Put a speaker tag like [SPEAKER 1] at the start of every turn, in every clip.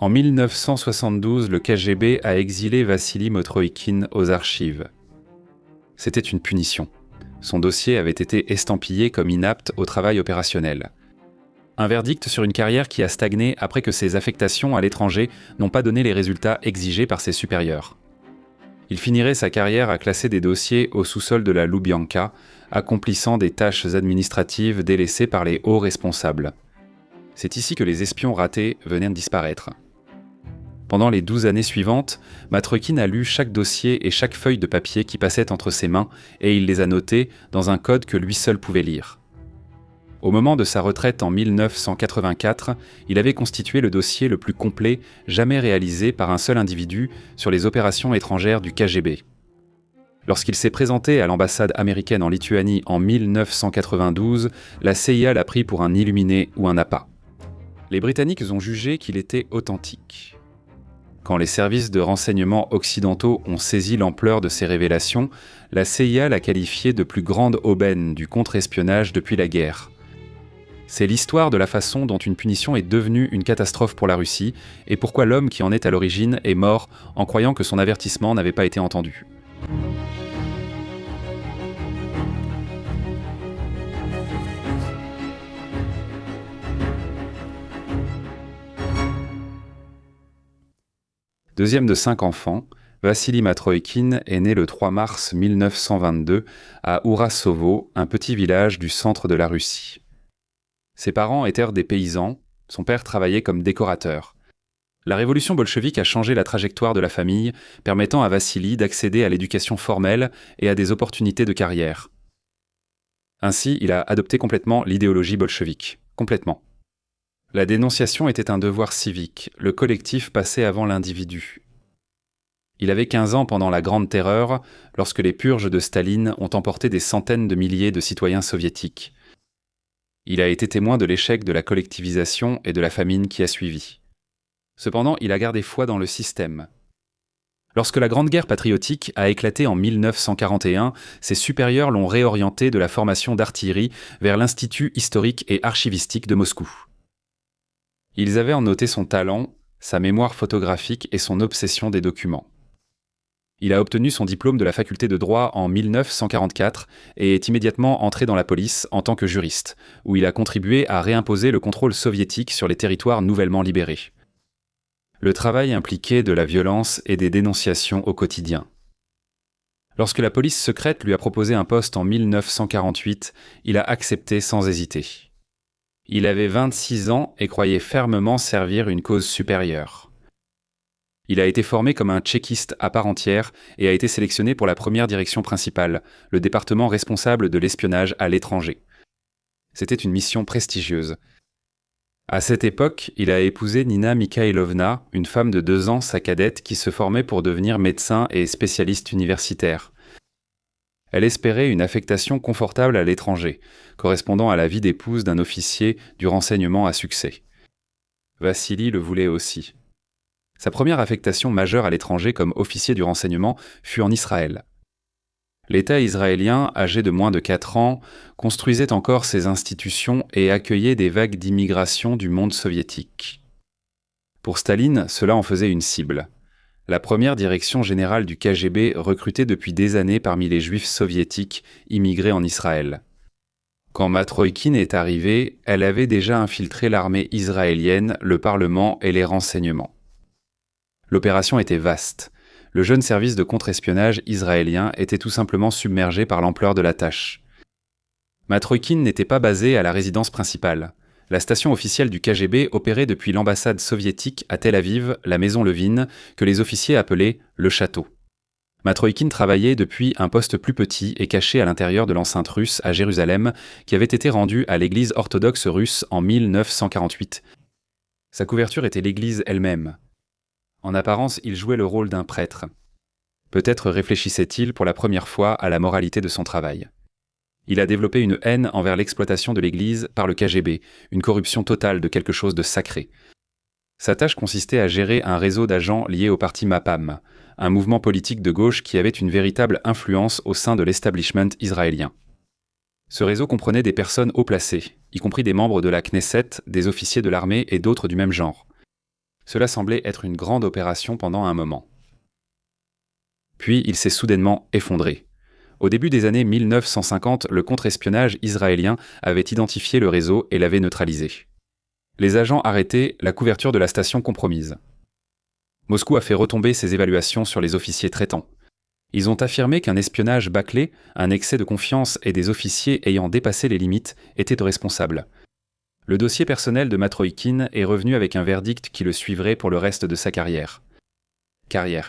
[SPEAKER 1] En 1972, le KGB a exilé Vassili Motroïkine aux archives. C'était une punition. Son dossier avait été estampillé comme inapte au travail opérationnel. Un verdict sur une carrière qui a stagné après que ses affectations à l'étranger n'ont pas donné les résultats exigés par ses supérieurs. Il finirait sa carrière à classer des dossiers au sous-sol de la Loubianka, accomplissant des tâches administratives délaissées par les hauts responsables. C'est ici que les espions ratés venaient de disparaître. Pendant les 12 années suivantes, Matroïkine a lu chaque dossier et chaque feuille de papier qui passait entre ses mains et il les a notés dans un code que lui seul pouvait lire. Au moment de sa retraite en 1984, il avait constitué le dossier le plus complet jamais réalisé par un seul individu sur les opérations étrangères du KGB. Lorsqu'il s'est présenté à l'ambassade américaine en Lituanie en 1992, la CIA l'a pris pour un illuminé ou un appât. Les Britanniques ont jugé qu'il était authentique. Quand les services de renseignement occidentaux ont saisi l'ampleur de ces révélations, la CIA l'a qualifié de plus grande aubaine du contre-espionnage depuis la guerre. C'est l'histoire de la façon dont une punition est devenue une catastrophe pour la Russie et pourquoi l'homme qui en est à l'origine est mort en croyant que son avertissement n'avait pas été entendu. Deuxième de 5 enfants, Vassili Matroïkine est né le 3 mars 1922 à Ourasovo, un petit village du centre de la Russie. Ses parents étaient des paysans, son père travaillait comme décorateur. La révolution bolchevique a changé la trajectoire de la famille, permettant à Vassili d'accéder à l'éducation formelle et à des opportunités de carrière. Ainsi, il a adopté complètement l'idéologie bolchevique. Complètement. La dénonciation était un devoir civique, le collectif passait avant l'individu. Il avait 15 ans pendant la Grande Terreur, lorsque les purges de Staline ont emporté des centaines de milliers de citoyens soviétiques. Il a été témoin de l'échec de la collectivisation et de la famine qui a suivi. Cependant, il a gardé foi dans le système. Lorsque la Grande Guerre patriotique a éclaté en 1941, ses supérieurs l'ont réorienté de la formation d'artillerie vers l'Institut historique et archivistique de Moscou. Ils avaient en noté son talent, sa mémoire photographique et son obsession des documents. Il a obtenu son diplôme de la faculté de droit en 1944 et est immédiatement entré dans la police en tant que juriste, où il a contribué à réimposer le contrôle soviétique sur les territoires nouvellement libérés. Le travail impliquait de la violence et des dénonciations au quotidien. Lorsque la police secrète lui a proposé un poste en 1948, il a accepté sans hésiter. Il avait 26 ans et croyait fermement servir une cause supérieure. Il a été formé comme un tchéquiste à part entière et a été sélectionné pour la première direction principale, le département responsable de l'espionnage à l'étranger. C'était une mission prestigieuse. À cette époque, il a épousé Nina Mikhailovna, une femme de 2 ans, sa cadette, qui se formait pour devenir médecin et spécialiste universitaire. Elle espérait une affectation confortable à l'étranger, correspondant à la vie d'épouse d'un officier du renseignement à succès. Vassili le voulait aussi. Sa première affectation majeure à l'étranger comme officier du renseignement fut en Israël. L'État israélien, âgé de moins de 4 ans, construisait encore ses institutions et accueillait des vagues d'immigration du monde soviétique. Pour Staline, cela en faisait une cible. La première direction générale du KGB recrutait depuis des années parmi les juifs soviétiques immigrés en Israël. Quand Matroïkine est arrivée, elle avait déjà infiltré l'armée israélienne, le Parlement et les renseignements. L'opération était vaste. Le jeune service de contre-espionnage israélien était tout simplement submergé par l'ampleur de la tâche. Matroïkine n'était pas basé à la résidence principale. La station officielle du KGB opérait depuis l'ambassade soviétique à Tel Aviv, la maison Levin, que les officiers appelaient le château. Matroïkine travaillait depuis un poste plus petit et caché à l'intérieur de l'enceinte russe à Jérusalem, qui avait été rendue à l'église orthodoxe russe en 1948. Sa couverture était l'église elle-même. En apparence, il jouait le rôle d'un prêtre. Peut-être réfléchissait-il pour la première fois à la moralité de son travail. Il a développé une haine envers l'exploitation de l'Église par le KGB, une corruption totale de quelque chose de sacré. Sa tâche consistait à gérer un réseau d'agents liés au parti Mapam, un mouvement politique de gauche qui avait une véritable influence au sein de l'establishment israélien. Ce réseau comprenait des personnes haut placées, y compris des membres de la Knesset, des officiers de l'armée et d'autres du même genre. Cela semblait être une grande opération pendant un moment. Puis il s'est soudainement effondré. Au début des années 1950, le contre-espionnage israélien avait identifié le réseau et l'avait neutralisé. Les agents arrêtés, la couverture de la station compromise. Moscou a fait retomber ses évaluations sur les officiers traitants. Ils ont affirmé qu'un espionnage bâclé, un excès de confiance et des officiers ayant dépassé les limites étaient responsables. Le dossier personnel de Matroïkine est revenu avec un verdict qui le suivrait pour le reste de sa carrière.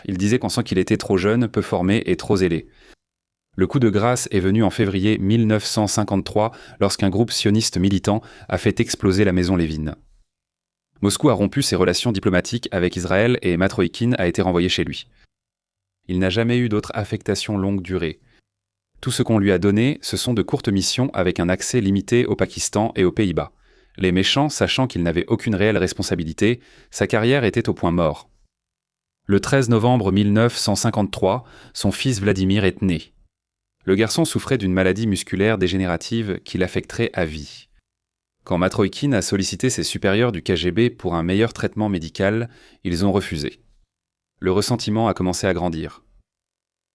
[SPEAKER 1] Il disait qu'on sent qu'il était trop jeune, peu formé et trop zélé. Le coup de grâce est venu en février 1953 lorsqu'un groupe sioniste militant a fait exploser la maison Lévin. Moscou a rompu ses relations diplomatiques avec Israël et Matroïkine a été renvoyé chez lui. Il n'a jamais eu d'autre affectation longue durée. Tout ce qu'on lui a donné, ce sont de courtes missions avec un accès limité au Pakistan et aux Pays-Bas. Les méchants, sachant qu'il n'avait aucune réelle responsabilité, sa carrière était au point mort. Le 13 novembre 1953, son fils Vladimir est né. Le garçon souffrait d'une maladie musculaire dégénérative qui l'affecterait à vie. Quand Matroïkine a sollicité ses supérieurs du KGB pour un meilleur traitement médical, ils ont refusé. Le ressentiment a commencé à grandir.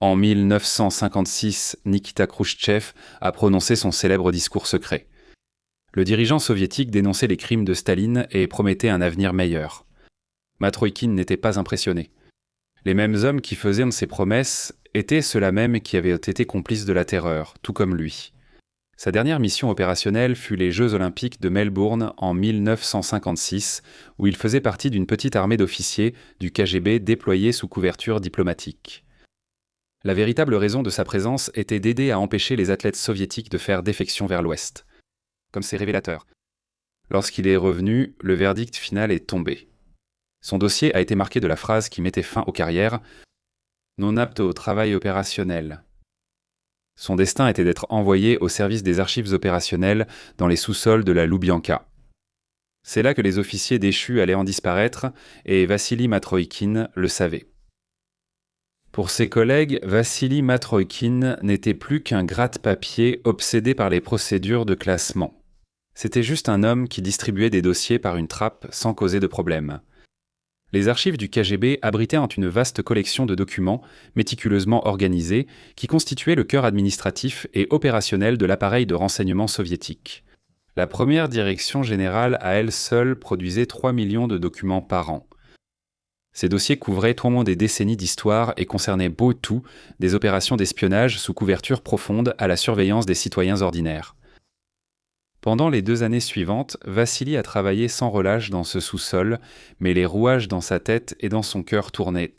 [SPEAKER 1] En 1956, Nikita Khrouchtchev a prononcé son célèbre discours secret. Le dirigeant soviétique dénonçait les crimes de Staline et promettait un avenir meilleur. Matroïkine n'était pas impressionné. Les mêmes hommes qui faisaient ces promesses étaient ceux-là même qui avaient été complices de la terreur, tout comme lui. Sa dernière mission opérationnelle fut les Jeux olympiques de Melbourne en 1956, où il faisait partie d'une petite armée d'officiers du KGB déployés sous couverture diplomatique. La véritable raison de sa présence était d'aider à empêcher les athlètes soviétiques de faire défection vers l'Ouest. Comme c'est révélateur. Lorsqu'il est revenu, le verdict final est tombé. Son dossier a été marqué de la phrase qui mettait fin aux carrières « non apte au travail opérationnel ». Son destin était d'être envoyé au service des archives opérationnelles dans les sous-sols de la Loubianka. C'est là que les officiers déchus allaient en disparaître et Vassili Matroïkine le savait. Pour ses collègues, Vassili Matroïkine n'était plus qu'un gratte-papier obsédé par les procédures de classement. C'était juste un homme qui distribuait des dossiers par une trappe sans causer de problème. Les archives du KGB abritaient une vaste collection de documents méticuleusement organisés qui constituaient le cœur administratif et opérationnel de l'appareil de renseignement soviétique. La première direction générale à elle seule produisait 3 millions de documents par an. Ces dossiers couvraient tout au moins des décennies d'histoire et concernaient beaucoup des opérations d'espionnage sous couverture profonde à la surveillance des citoyens ordinaires. Pendant les 2 années suivantes, Vassili a travaillé sans relâche dans ce sous-sol, mais les rouages dans sa tête et dans son cœur tournaient.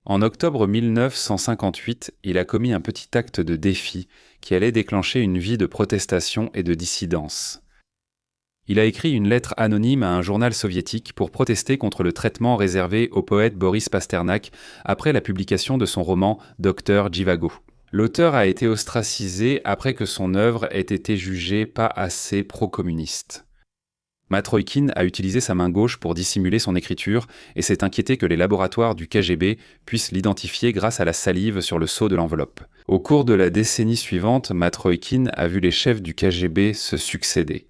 [SPEAKER 1] En octobre 1958, il a commis un petit acte de défi qui allait déclencher une vie de protestation et de dissidence. Il a écrit une lettre anonyme à un journal soviétique pour protester contre le traitement réservé au poète Boris Pasternak après la publication de son roman Docteur Jivago. L'auteur a été ostracisé après que son œuvre ait été jugée pas assez pro-communiste. Matroïkine a utilisé sa main gauche pour dissimuler son écriture et s'est inquiété que les laboratoires du KGB puissent l'identifier grâce à la salive sur le sceau de l'enveloppe. Au cours de la décennie suivante, Matroïkine a vu les chefs du KGB se succéder.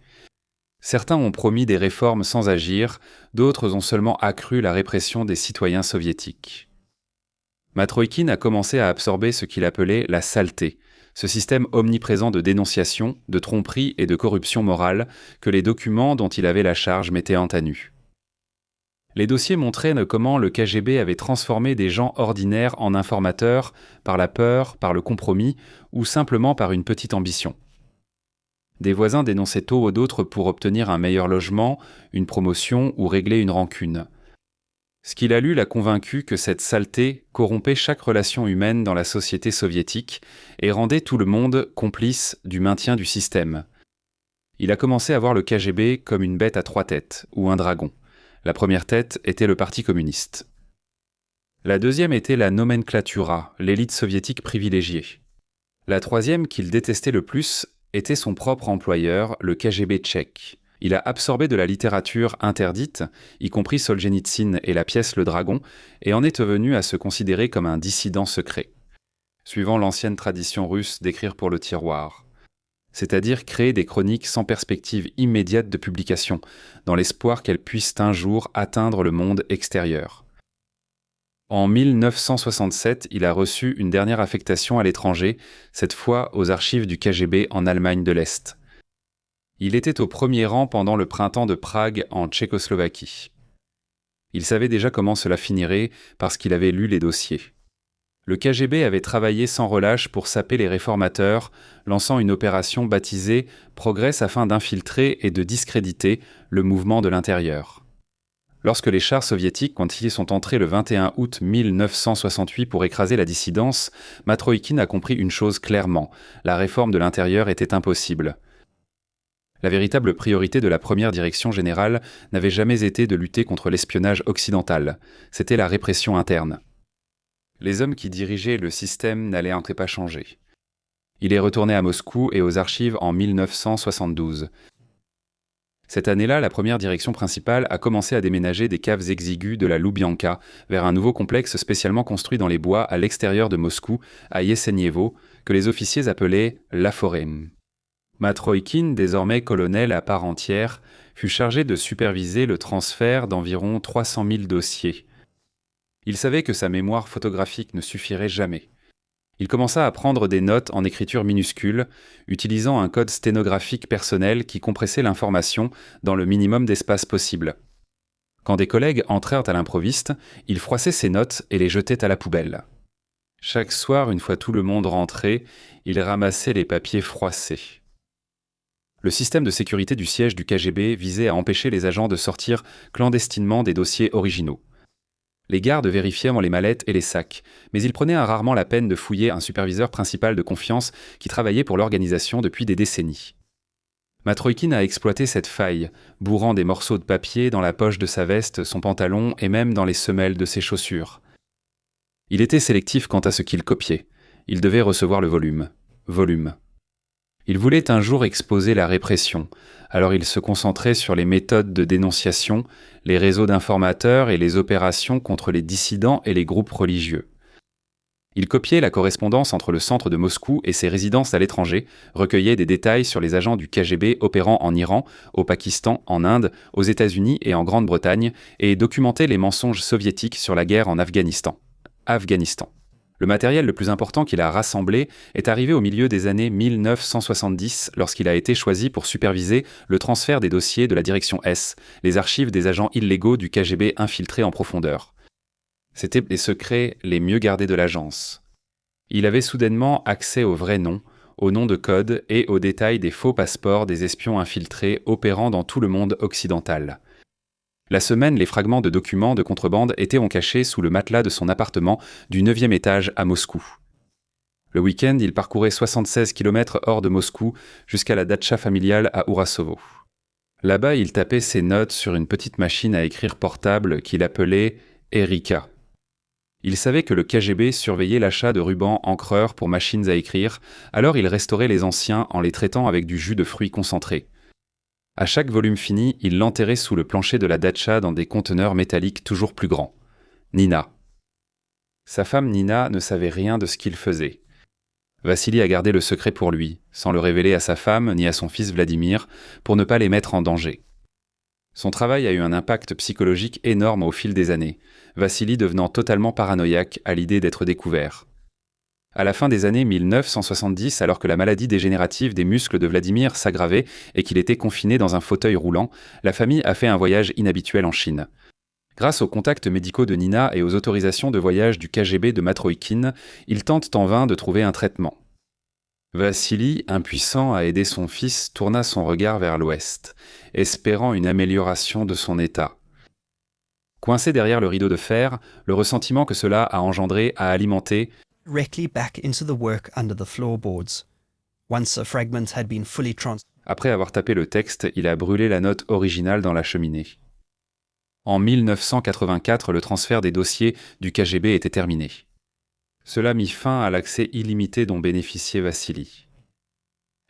[SPEAKER 1] Certains ont promis des réformes sans agir, d'autres ont seulement accru la répression des citoyens soviétiques. Matroïkine a commencé à absorber ce qu'il appelait la saleté, ce système omniprésent de dénonciation, de tromperie et de corruption morale que les documents dont il avait la charge mettaient à nu. Les dossiers montraient comment le KGB avait transformé des gens ordinaires en informateurs par la peur, par le compromis ou simplement par une petite ambition. Des voisins dénonçaient tôt ou d'autres pour obtenir un meilleur logement, une promotion ou régler une rancune. Ce qu'il a lu l'a convaincu que cette saleté corrompait chaque relation humaine dans la société soviétique et rendait tout le monde complice du maintien du système. Il a commencé à voir le KGB comme une bête à 3 têtes, ou un dragon. La première tête était le Parti communiste. La deuxième était la nomenklatura, l'élite soviétique privilégiée. La troisième, qu'il détestait le plus, était son propre employeur, le KGB tchèque. Il a absorbé de la littérature interdite, y compris Solzhenitsyn et la pièce Le Dragon, et en est venu à se considérer comme un dissident secret, suivant l'ancienne tradition russe d'écrire pour le tiroir. c'est-à-dire créer des chroniques sans perspective immédiate de publication, dans l'espoir qu'elles puissent un jour atteindre le monde extérieur. En 1967, il a reçu une dernière affectation à l'étranger, cette fois aux archives du KGB en Allemagne de l'Est. Il était au premier rang pendant le printemps de Prague en Tchécoslovaquie. Il savait déjà comment cela finirait parce qu'il avait lu les dossiers. Le KGB avait travaillé sans relâche pour saper les réformateurs, lançant une opération baptisée Progress afin d'infiltrer et de discréditer le mouvement de l'intérieur. Lorsque les chars soviétiques, quand ils sont entrés le 21 août 1968 pour écraser la dissidence, Matroïkine a compris une chose clairement, la réforme de l'intérieur était impossible. La véritable priorité de la première direction générale n'avait jamais été de lutter contre l'espionnage occidental, c'était la répression interne. Les hommes qui dirigeaient le système n'allaient en pas changer. Il est retourné à Moscou et aux archives en 1972. Cette année-là, la première direction principale a commencé à déménager des caves exiguës de la Loubianka vers un nouveau complexe spécialement construit dans les bois à l'extérieur de Moscou, à Yesenievo, que les officiers appelaient la forêt. Matroïkine, désormais colonel à part entière, fut chargé de superviser le transfert d'environ 300 000 dossiers. Il savait que sa mémoire photographique ne suffirait jamais. Il commença à prendre des notes en écriture minuscule, utilisant un code sténographique personnel qui compressait l'information dans le minimum d'espace possible. Quand des collègues entrèrent à l'improviste, il froissait ses notes et les jetait à la poubelle. Chaque soir, une fois tout le monde rentré, il ramassait les papiers froissés. Le système de sécurité du siège du KGB visait à empêcher les agents de sortir clandestinement des dossiers originaux. Les gardes vérifiaient les mallettes et les sacs, mais ils prenaient rarement la peine de fouiller un superviseur principal de confiance qui travaillait pour l'organisation depuis des décennies. Matroïkine a exploité cette faille, bourrant des morceaux de papier dans la poche de sa veste, son pantalon et même dans les semelles de ses chaussures. Il était sélectif quant à ce qu'il copiait. Il devait recevoir le volume. Il voulait un jour exposer la répression, alors il se concentrait sur les méthodes de dénonciation, les réseaux d'informateurs et les opérations contre les dissidents et les groupes religieux. Il copiait la correspondance entre le centre de Moscou et ses résidences à l'étranger, recueillait des détails sur les agents du KGB opérant en Iran, au Pakistan, en Inde, aux États-Unis et en Grande-Bretagne, et documentait les mensonges soviétiques sur la guerre en Afghanistan. Le matériel le plus important qu'il a rassemblé est arrivé au milieu des années 1970 lorsqu'il a été choisi pour superviser le transfert des dossiers de la direction S, les archives des agents illégaux du KGB infiltrés en profondeur. C'étaient les secrets les mieux gardés de l'agence. Il avait soudainement accès aux vrais noms, aux noms de code et aux détails des faux passeports des espions infiltrés opérant dans tout le monde occidental. La semaine, les fragments de documents de contrebande étaient cachés sous le matelas de son appartement du 9e étage à Moscou. Le week-end, il parcourait 76 km hors de Moscou jusqu'à la datcha familiale à Ourasovo. Là-bas, il tapait ses notes sur une petite machine à écrire portable qu'il appelait Erika. Il savait que le KGB surveillait l'achat de rubans encreurs pour machines à écrire, alors il restaurait les anciens en les traitant avec du jus de fruits concentré. À chaque volume fini, il l'enterrait sous le plancher de la datcha dans des conteneurs métalliques toujours plus grands. Nina. Sa femme Nina ne savait rien de ce qu'il faisait. Vassili a gardé le secret pour lui, sans le révéler à sa femme ni à son fils Vladimir, pour ne pas les mettre en danger. Son travail a eu un impact psychologique énorme au fil des années, Vassili devenant totalement paranoïaque à l'idée d'être découvert. À la fin des années 1970, alors que la maladie dégénérative des muscles de Vladimir s'aggravait et qu'il était confiné dans un fauteuil roulant, la famille a fait un voyage inhabituel en Chine. Grâce aux contacts médicaux de Nina et aux autorisations de voyage du KGB de Matroïkine, ils tentent en vain de trouver un traitement. Vassili, impuissant à aider son fils, tourna son regard vers l'ouest, espérant une amélioration de son état. Coincé derrière le rideau de fer, le ressentiment que cela a engendré a alimenté
[SPEAKER 2] directly back into the work under the floorboards. Once a fragment had been fully
[SPEAKER 1] Après avoir tapé le texte, il a brûlé la note originale dans la cheminée. En 1984, le transfert des dossiers du KGB était terminé. Cela mit fin à l'accès illimité dont bénéficiait Vassili.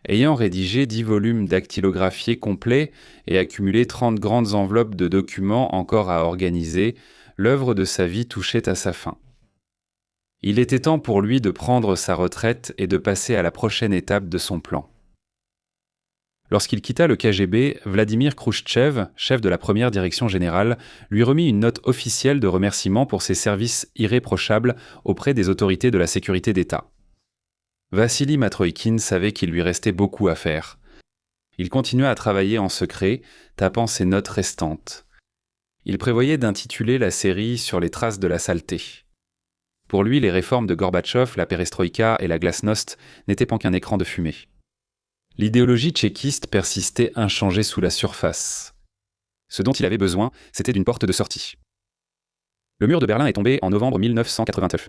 [SPEAKER 1] Ayant rédigé 10 volumes dactylographiés complets et accumulé 30 grandes enveloppes de documents encore à organiser, l'œuvre de sa vie touchait à sa fin. Il était temps pour lui de prendre sa retraite et de passer à la prochaine étape de son plan. Lorsqu'il quitta le KGB, Vladimir Khrouchtchev, chef de la première direction générale, lui remit une note officielle de remerciement pour ses services irréprochables auprès des autorités de la sécurité d'État. Vassili Matroïkine savait qu'il lui restait beaucoup à faire. Il continuait à travailler en secret, tapant ses notes restantes. Il prévoyait d'intituler la série sur les traces de la saleté. Pour lui, les réformes de Gorbatchev, la perestroïka et la glasnost n'étaient pas qu'un écran de fumée. L'idéologie tchéquiste persistait inchangée sous la surface. Ce dont il avait besoin, c'était d'une porte de sortie. Le mur de Berlin est tombé en novembre 1989.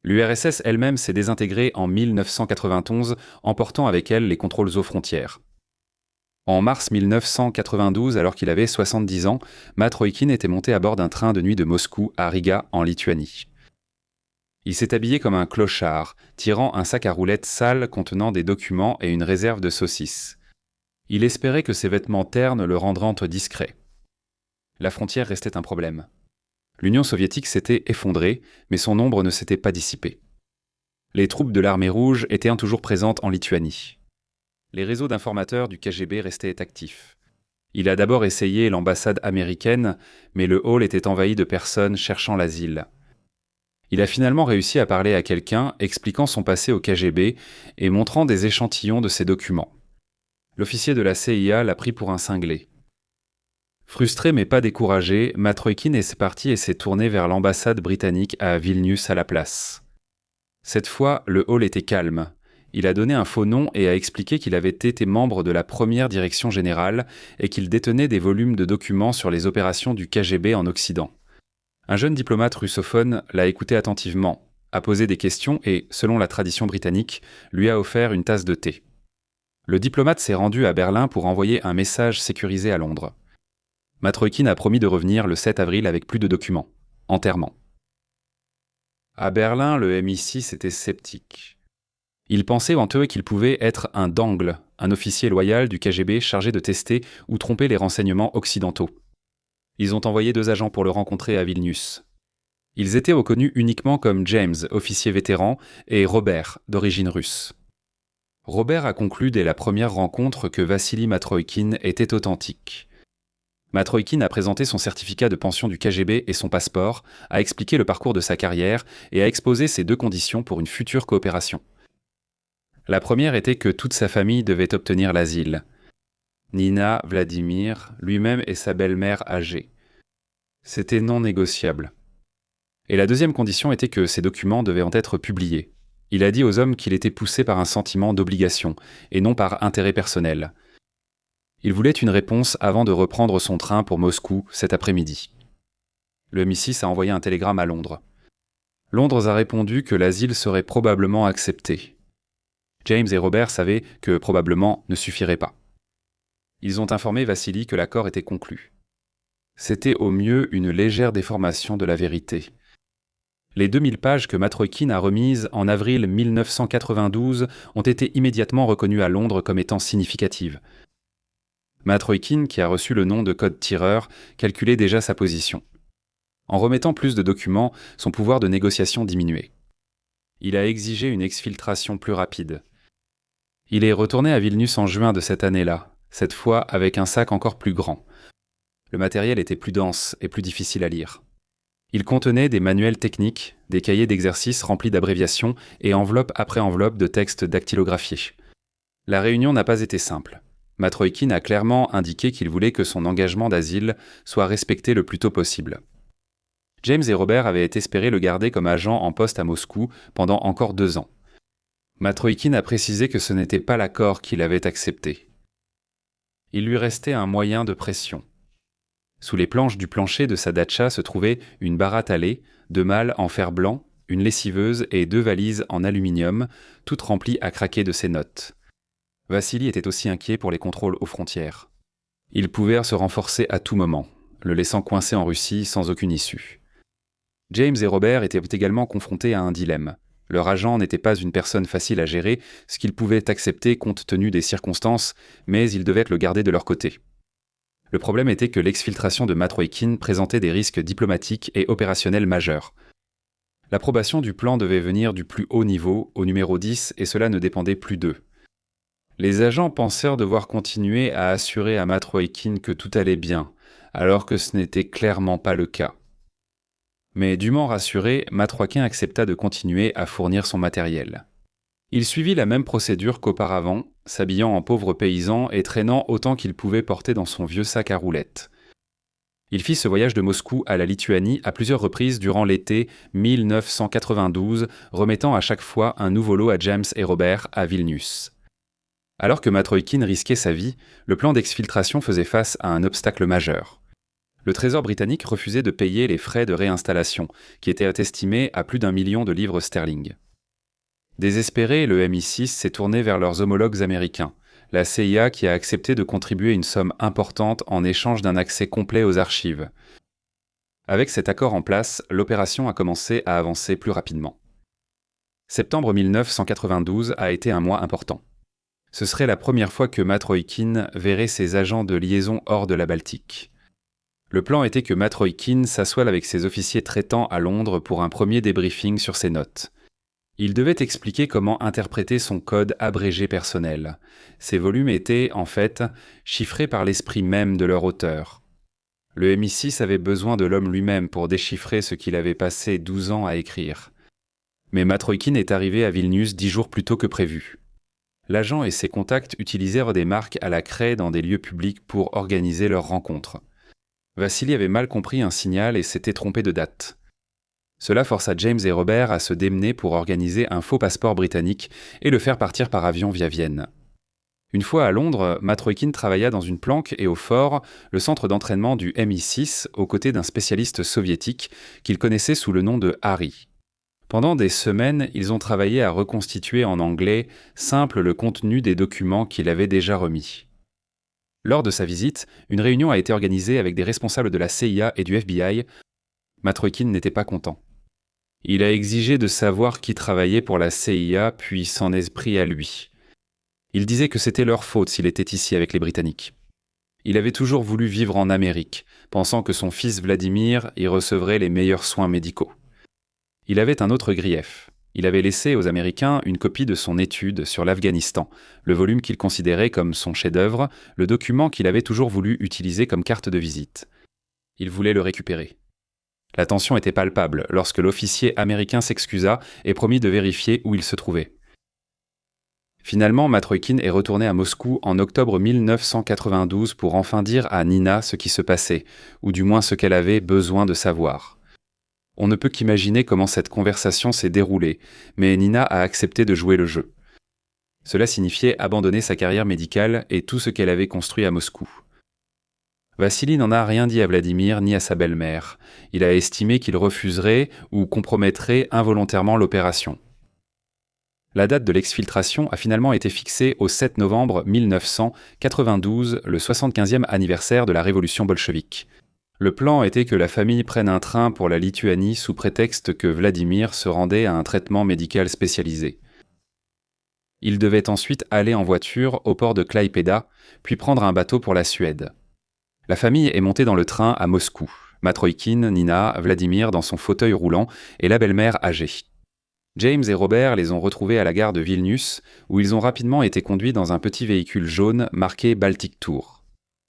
[SPEAKER 1] L'URSS elle-même s'est désintégrée en 1991, emportant avec elle les contrôles aux frontières. En mars 1992, alors qu'il avait 70 ans, Matroïkine était monté à bord d'un train de nuit de Moscou à Riga, en Lituanie. Il s'est habillé comme un clochard, tirant un sac à roulettes sale contenant des documents et une réserve de saucisses. Il espérait que ses vêtements ternes le rendraient discret. La frontière restait un problème. L'Union soviétique s'était effondrée, mais son ombre ne s'était pas dissipée. Les troupes de l'armée rouge étaient toujours présentes en Lituanie. Les réseaux d'informateurs du KGB restaient actifs. Il a d'abord essayé l'ambassade américaine, mais le hall était envahi de personnes cherchant l'asile. Il a finalement réussi à parler à quelqu'un, expliquant son passé au KGB et montrant des échantillons de ses documents. L'officier de la CIA l'a pris pour un cinglé. Frustré mais pas découragé, Matroïkine est parti et s'est tourné vers l'ambassade britannique à Vilnius à la place. Cette fois, le hall était calme. Il a donné un faux nom et a expliqué qu'il avait été membre de la première direction générale et qu'il détenait des volumes de documents sur les opérations du KGB en Occident. Un jeune diplomate russophone l'a écouté attentivement, a posé des questions et, selon la tradition britannique, lui a offert une tasse de thé. Le diplomate s'est rendu à Berlin pour envoyer un message sécurisé à Londres. Matroïkine a promis de revenir le 7 avril avec plus de documents. Enterrement. À Berlin, le MI6 était sceptique. Il pensait en eux qu'il pouvait être un Dangle, un officier loyal du KGB chargé de tester ou tromper les renseignements occidentaux. Ils ont envoyé 2 agents pour le rencontrer à Vilnius. Ils étaient reconnus uniquement comme James, officier vétéran, et Robert, d'origine russe. Robert a conclu dès la première rencontre que Vassili Matroïkine était authentique. Matroïkine a présenté son certificat de pension du KGB et son passeport, a expliqué le parcours de sa carrière et a exposé ses 2 conditions pour une future coopération. La première était que toute sa famille devait obtenir l'asile. Nina, Vladimir, lui-même et sa belle-mère âgée. C'était non négociable. Et la deuxième condition était que ces documents devaient en être publiés. Il a dit aux hommes qu'il était poussé par un sentiment d'obligation, et non par intérêt personnel. Il voulait une réponse avant de reprendre son train pour Moscou cet après-midi. Le MI6 a envoyé un télégramme à Londres. Londres a répondu que l'asile serait probablement accepté. James et Robert savaient que probablement ne suffirait pas. Ils ont informé Vassili que l'accord était conclu. C'était au mieux une légère déformation de la vérité. Les 2000 pages que Matroïkine a remises en avril 1992 ont été immédiatement reconnues à Londres comme étant significatives. Matroïkine, qui a reçu le nom de code-tireur, calculait déjà sa position. En remettant plus de documents, son pouvoir de négociation diminuait. Il a exigé une exfiltration plus rapide. Il est retourné à Vilnius en juin de cette année-là, cette fois avec un sac encore plus grand. Le matériel était plus dense et plus difficile à lire. Il contenait des manuels techniques, des cahiers d'exercices remplis d'abréviations et enveloppe après enveloppe de textes dactylographiés. La réunion n'a pas été simple. Matroïkine a clairement indiqué qu'il voulait que son engagement d'asile soit respecté le plus tôt possible. James et Robert avaient espéré le garder comme agent en poste à Moscou pendant encore 2 ans. Matroïkine a précisé que ce n'était pas l'accord qu'il avait accepté. Il lui restait un moyen de pression. Sous les planches du plancher de sa datcha se trouvaient une baratte à lait, 2 malles en fer blanc, une lessiveuse et 2 valises en aluminium, toutes remplies à craquer de ses notes. Vassili était aussi inquiet pour les contrôles aux frontières. Ils pouvaient se renforcer à tout moment, le laissant coincé en Russie sans aucune issue. James et Robert étaient également confrontés à un dilemme. Leur agent n'était pas une personne facile à gérer, ce qu'ils pouvaient accepter compte tenu des circonstances, mais ils devaient le garder de leur côté. Le problème était que l'exfiltration de Matroïkine présentait des risques diplomatiques et opérationnels majeurs. L'approbation du plan devait venir du plus haut niveau, au numéro 10, et cela ne dépendait plus d'eux. Les agents pensèrent devoir continuer à assurer à Matt Roykin que tout allait bien, alors que ce n'était clairement pas le cas. Mais dûment rassuré, Matt Roykin accepta de continuer à fournir son matériel. Il suivit la même procédure qu'auparavant, s'habillant en pauvre paysan et traînant autant qu'il pouvait porter dans son vieux sac à roulettes. Il fit ce voyage de Moscou à la Lituanie à plusieurs reprises durant l'été 1992, remettant à chaque fois un nouveau lot à James et Robert à Vilnius. Alors que Matt Roykin risquait sa vie, le plan d'exfiltration faisait face à un obstacle majeur. Le Trésor britannique refusait de payer les frais de réinstallation, qui étaient estimés à plus d'1 million de livres sterling. Désespéré, le MI6 s'est tourné vers leurs homologues américains, la CIA qui a accepté de contribuer une somme importante en échange d'un accès complet aux archives. Avec cet accord en place, l'opération a commencé à avancer plus rapidement. Septembre 1992 a été un mois important. Ce serait la première fois que Matt Roykin verrait ses agents de liaison hors de la Baltique. Le plan était que Matt Roykin s'assoie avec ses officiers traitants à Londres pour un premier débriefing sur ses notes. Il devait expliquer comment interpréter son code abrégé personnel. Ces volumes étaient, en fait, chiffrés par l'esprit même de leur auteur. Le MI6 avait besoin de l'homme lui-même pour déchiffrer ce qu'il avait passé 12 ans à écrire. Mais Matt Roykin est arrivé à Vilnius 10 jours plus tôt que prévu. L'agent et ses contacts utilisèrent des marques à la craie dans des lieux publics pour organiser leurs rencontres. Vassili avait mal compris un signal et s'était trompé de date. Cela força James et Robert à se démener pour organiser un faux passeport britannique et le faire partir par avion via Vienne. Une fois à Londres, Matt Roykin travailla dans une planque et au fort, le centre d'entraînement du MI6, aux côtés d'un spécialiste soviétique qu'il connaissait sous le nom de Harry. Pendant des semaines, ils ont travaillé à reconstituer en anglais simple le contenu des documents qu'il avait déjà remis. Lors de sa visite, une réunion a été organisée avec des responsables de la CIA et du FBI. Matt Roykin n'était pas content. Il a exigé de savoir qui travaillait pour la CIA, puis s'en est pris à lui. Il disait que c'était leur faute s'il était ici avec les Britanniques. Il avait toujours voulu vivre en Amérique, pensant que son fils Vladimir y recevrait les meilleurs soins médicaux. Il avait un autre grief. Il avait laissé aux Américains une copie de son étude sur l'Afghanistan, le volume qu'il considérait comme son chef-d'œuvre, le document qu'il avait toujours voulu utiliser comme carte de visite. Il voulait le récupérer. La tension était palpable lorsque l'officier américain s'excusa et promit de vérifier où il se trouvait. Finalement, Matt Roykin est retourné à Moscou en octobre 1992 pour enfin dire à Nina ce qui se passait, ou du moins ce qu'elle avait besoin de savoir. On ne peut qu'imaginer comment cette conversation s'est déroulée, mais Nina a accepté de jouer le jeu. Cela signifiait abandonner sa carrière médicale et tout ce qu'elle avait construit à Moscou. Vassili n'en a rien dit à Vladimir ni à sa belle-mère. Il a estimé qu'il refuserait ou compromettrait involontairement l'opération. La date de l'exfiltration a finalement été fixée au 7 novembre 1992, le 75e anniversaire de la révolution bolchevique. Le plan était que la famille prenne un train pour la Lituanie sous prétexte que Vladimir se rendait à un traitement médical spécialisé. Il devait ensuite aller en voiture au port de Klaipėda, puis prendre un bateau pour la Suède. La famille est montée dans le train à Moscou. Matt Roykin, Nina, Vladimir dans son fauteuil roulant et la belle-mère âgée. James et Robert les ont retrouvés à la gare de Vilnius, où ils ont rapidement été conduits dans un petit véhicule jaune marqué Baltic Tour.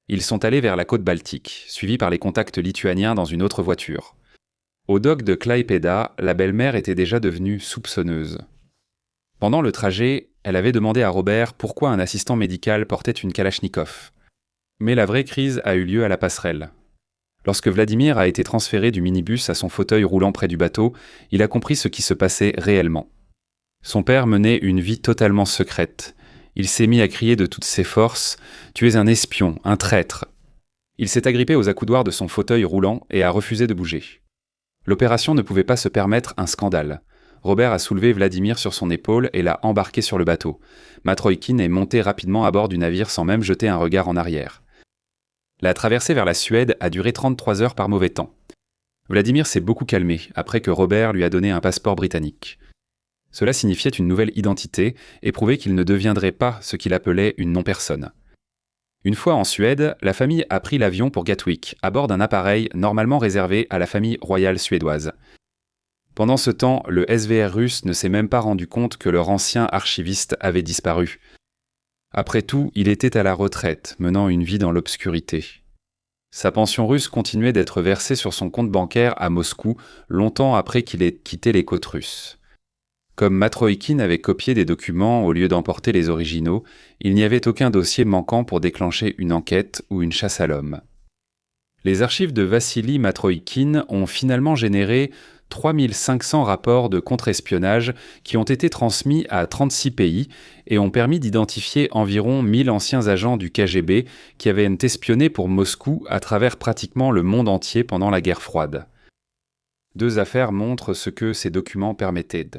[SPEAKER 1] Ils sont allés vers la côte baltique, suivis par les contacts lituaniens dans une autre voiture. Au dock de Klaipėda, la belle-mère était déjà devenue soupçonneuse. Pendant le trajet, elle avait demandé à Robert pourquoi un assistant médical portait une Kalachnikov. Mais la vraie crise a eu lieu à la passerelle. Lorsque Vladimir a été transféré du minibus à son fauteuil roulant près du bateau, il a compris ce qui se passait réellement. Son père menait une vie totalement secrète. Il s'est mis à crier de toutes ses forces « Tu es un espion, un traître !» Il s'est agrippé aux accoudoirs de son fauteuil roulant et a refusé de bouger. L'opération ne pouvait pas se permettre un scandale. Robert a soulevé Vladimir sur son épaule et l'a embarqué sur le bateau. Matt Roykin est monté rapidement à bord du navire sans même jeter un regard en arrière. La traversée vers la Suède a duré 33 heures par mauvais temps. Vladimir s'est beaucoup calmé après que Robert lui a donné un passeport britannique. Cela signifiait une nouvelle identité et prouvait qu'il ne deviendrait pas ce qu'il appelait une non-personne. Une fois en Suède, la famille a pris l'avion pour Gatwick, à bord d'un appareil normalement réservé à la famille royale suédoise. Pendant ce temps, le SVR russe ne s'est même pas rendu compte que leur ancien archiviste avait disparu. Après tout, il était à la retraite, menant une vie dans l'obscurité. Sa pension russe continuait d'être versée sur son compte bancaire à Moscou, longtemps après qu'il ait quitté les côtes russes. Comme Matroïkine avait copié des documents au lieu d'emporter les originaux, il n'y avait aucun dossier manquant pour déclencher une enquête ou une chasse à l'homme. Les archives de Vassili Matroïkine ont finalement généré 3500 rapports de contre-espionnage qui ont été transmis à 36 pays et ont permis d'identifier environ 1000 anciens agents du KGB qui avaient espionné pour Moscou à travers pratiquement le monde entier pendant la guerre froide. 2 affaires montrent ce que ces documents permettaient.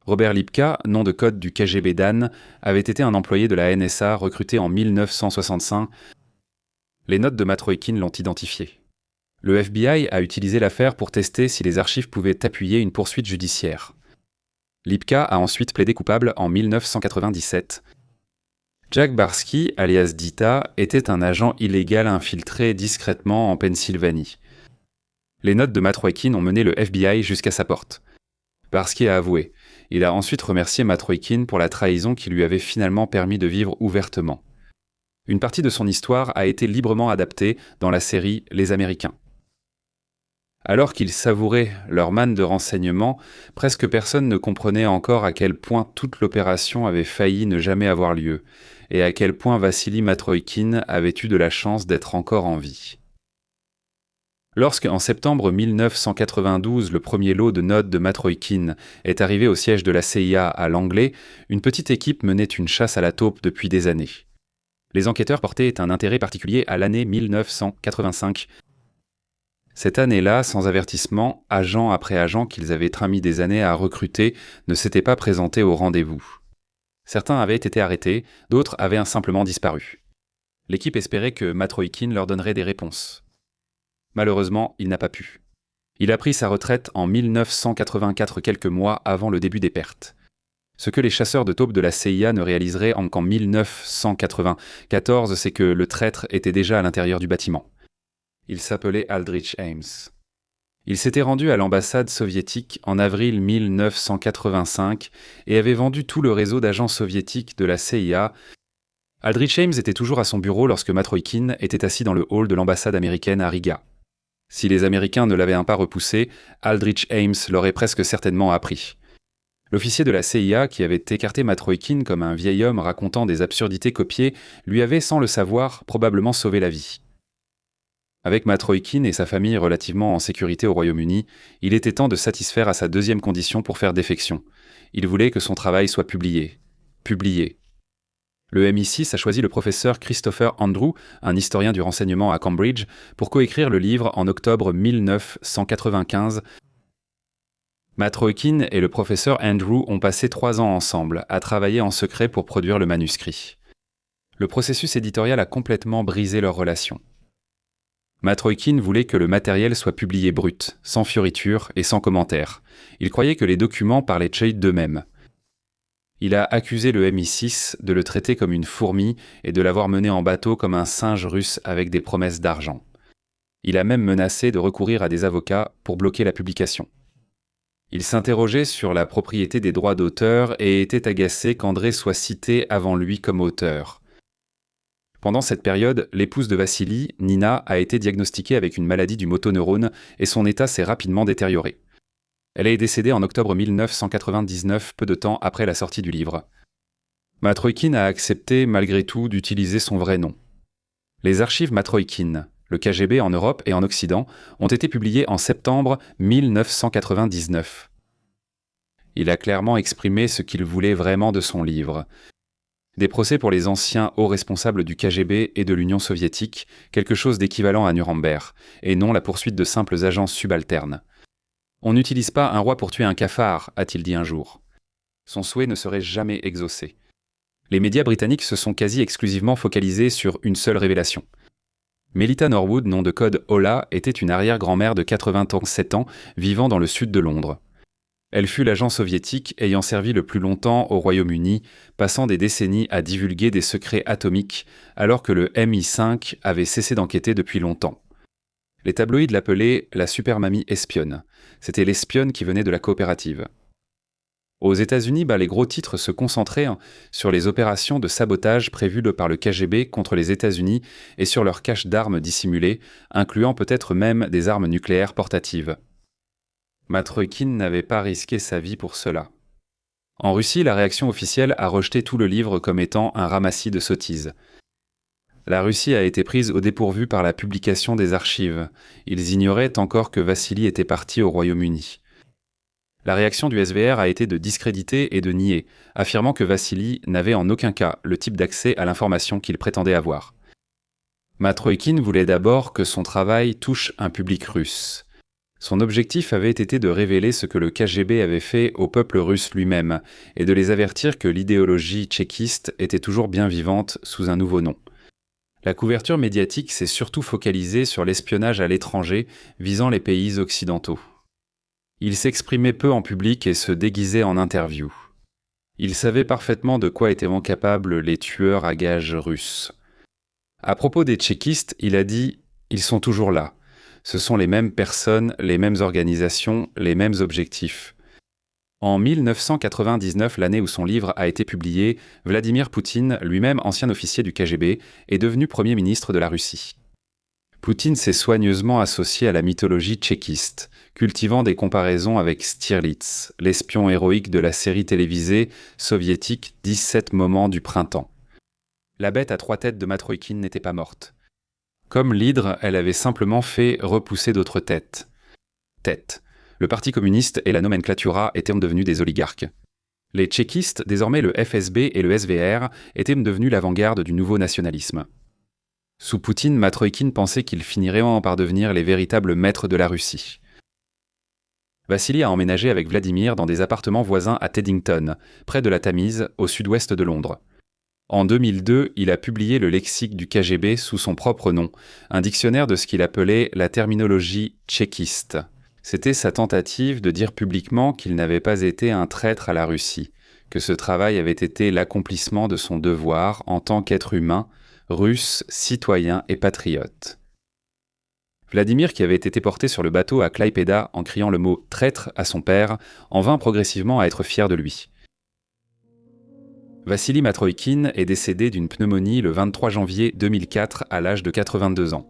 [SPEAKER 1] Robert Lipka, nom de code du KGB Dan, avait été un employé de la NSA recruté en 1965. Les notes de Matroïkine l'ont identifié. Le FBI a utilisé l'affaire pour tester si les archives pouvaient appuyer une poursuite judiciaire. Lipka a ensuite plaidé coupable en 1997. Jack Barsky, alias Dita, était un agent illégal infiltré discrètement en Pennsylvanie. Les notes de Matroïkine ont mené le FBI jusqu'à sa porte. Barsky a avoué. Il a ensuite remercié Matroïkine pour la trahison qui lui avait finalement permis de vivre ouvertement. Une partie de son histoire a été librement adaptée dans la série Les Américains. Alors qu'ils savouraient leur manne de renseignements, presque personne ne comprenait encore à quel point toute l'opération avait failli ne jamais avoir lieu, et à quel point Vassili Matroïkine avait eu de la chance d'être encore en vie. Lorsque, en septembre 1992, le premier lot de notes de Matroïkine est arrivé au siège de la CIA à Langley, une petite équipe menait une chasse à la taupe depuis des années. Les enquêteurs portaient un intérêt particulier à l'année 1985. Cette année-là, sans avertissement, agent après agent qu'ils avaient mis des années à recruter ne s'étaient pas présentés au rendez-vous. Certains avaient été arrêtés, d'autres avaient simplement disparu. L'équipe espérait que Matroïkine leur donnerait des réponses. Malheureusement, il n'a pas pu. Il a pris sa retraite en 1984, quelques mois avant le début des pertes. Ce que les chasseurs de taupes de la CIA ne réaliseraient qu'en 1994, c'est que le traître était déjà à l'intérieur du bâtiment. Il s'appelait Aldrich Ames. Il s'était rendu à l'ambassade soviétique en avril 1985 et avait vendu tout le réseau d'agents soviétiques de la CIA. Aldrich Ames était toujours à son bureau lorsque Matroïkine était assis dans le hall de l'ambassade américaine à Riga. Si les Américains ne l'avaient pas repoussé, Aldrich Ames l'aurait presque certainement appris. L'officier de la CIA, qui avait écarté Matroïkine comme un vieil homme racontant des absurdités copiées, lui avait, sans le savoir, probablement sauvé la vie. Avec Matroïkine et sa famille relativement en sécurité au Royaume-Uni, il était temps de satisfaire à sa deuxième condition pour faire défection. Il voulait que son travail soit publié. Publié. Le MI6 a choisi le professeur Christopher Andrew, un historien du renseignement à Cambridge, pour coécrire le livre en octobre 1995. Matroïkine et le professeur Andrew ont passé 3 ans ensemble, à travailler en secret pour produire le manuscrit. Le processus éditorial a complètement brisé leur relation. Matroïkine voulait que le matériel soit publié brut, sans fioriture et sans commentaire. Il croyait que les documents parlaient d'eux-mêmes. Il a accusé le MI6 de le traiter comme une fourmi et de l'avoir mené en bateau comme un singe russe avec des promesses d'argent. Il a même menacé de recourir à des avocats pour bloquer la publication. Il s'interrogeait sur la propriété des droits d'auteur et était agacé qu'André soit cité avant lui comme auteur. Pendant cette période, l'épouse de Vassili, Nina, a été diagnostiquée avec une maladie du motoneurone et son état s'est rapidement détérioré. Elle est décédée en octobre 1999, peu de temps après la sortie du livre. Matroïkine a accepté, malgré tout, d'utiliser son vrai nom. Les archives Matroïkine, le KGB en Europe et en Occident, ont été publiées en septembre 1999. Il a clairement exprimé ce qu'il voulait vraiment de son livre. Des procès pour les anciens hauts responsables du KGB et de l'Union soviétique, quelque chose d'équivalent à Nuremberg, et non la poursuite de simples agents subalternes. On n'utilise pas un roi pour tuer un cafard, a-t-il dit un jour. Son souhait ne serait jamais exaucé. Les médias britanniques se sont quasi exclusivement focalisés sur une seule révélation. Melita Norwood, nom de code Ola, était une arrière-grand-mère de 87 ans vivant dans le sud de Londres. Elle fut l'agent soviétique ayant servi le plus longtemps au Royaume-Uni, passant des décennies à divulguer des secrets atomiques alors que le MI5 avait cessé d'enquêter depuis longtemps. Les tabloïds l'appelaient la super mamie espionne. C'était l'espionne qui venait de la coopérative. Aux États-Unis, les gros titres se concentraient sur les opérations de sabotage prévues par le KGB contre les États-Unis et sur leur cache d'armes dissimulées, incluant peut-être même des armes nucléaires portatives. Matroïkine n'avait pas risqué sa vie pour cela. En Russie, la réaction officielle a rejeté tout le livre comme étant un ramassis de sottises. La Russie a été prise au dépourvu par la publication des archives. Ils ignoraient encore que Vassili était parti au Royaume-Uni. La réaction du SVR a été de discréditer et de nier, affirmant que Vassili n'avait en aucun cas le type d'accès à l'information qu'il prétendait avoir. Matroïkine voulait d'abord que son travail touche un public russe. Son objectif avait été de révéler ce que le KGB avait fait au peuple russe lui-même et de les avertir que l'idéologie tchéquiste était toujours bien vivante sous un nouveau nom. La couverture médiatique s'est surtout focalisée sur l'espionnage à l'étranger visant les pays occidentaux. Il s'exprimait peu en public et se déguisait en interview. Il savait parfaitement de quoi étaient capables les tueurs à gages russes. À propos des tchéquistes, il a dit « Ils sont toujours là. Ce sont les mêmes personnes, les mêmes organisations, les mêmes objectifs. » En 1999, l'année où son livre a été publié, Vladimir Poutine, lui-même ancien officier du KGB, est devenu Premier ministre de la Russie. Poutine s'est soigneusement associé à la mythologie tchéquiste, cultivant des comparaisons avec Stirlitz, l'espion héroïque de la série télévisée soviétique 17 moments du printemps. La bête à 3 têtes de Matroïkine n'était pas morte. Comme l'hydre, elle avait simplement fait repousser d'autres têtes. Têtes. Le Parti communiste et la nomenclatura étaient devenus des oligarques. Les tchéquistes, désormais le FSB et le SVR, étaient devenus l'avant-garde du nouveau nationalisme. Sous Poutine, Matroïkine pensait qu'ils finiraient par devenir les véritables maîtres de la Russie. Vassili a emménagé avec Vladimir dans des appartements voisins à Teddington, près de la Tamise, au sud-ouest de Londres. En 2002, il a publié le lexique du KGB sous son propre nom, un dictionnaire de ce qu'il appelait la terminologie tchéquiste. C'était sa tentative de dire publiquement qu'il n'avait pas été un traître à la Russie, que ce travail avait été l'accomplissement de son devoir en tant qu'être humain, russe, citoyen et patriote. Vladimir, qui avait été porté sur le bateau à Klaipėda en criant le mot « traître » à son père, en vint progressivement à être fier de lui. Vassili Matroïkine est décédé d'une pneumonie le 23 janvier 2004 à l'âge de 82 ans.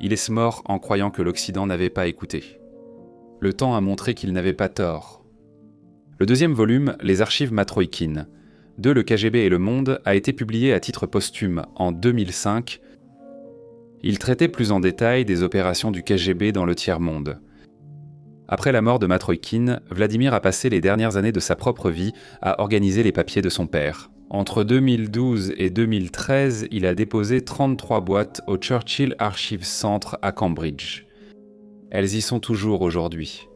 [SPEAKER 1] Il est mort en croyant que l'Occident n'avait pas écouté. Le temps a montré qu'il n'avait pas tort. Le deuxième volume, Les archives Matroïkine, de Le KGB et le Monde, a été publié à titre posthume en 2005. Il traitait plus en détail des opérations du KGB dans le tiers-monde. Après la mort de Matroïkine, Vladimir a passé les dernières années de sa propre vie à organiser les papiers de son père. Entre 2012 et 2013, il a déposé 33 boîtes au Churchill Archives Centre à Cambridge. Elles y sont toujours aujourd'hui.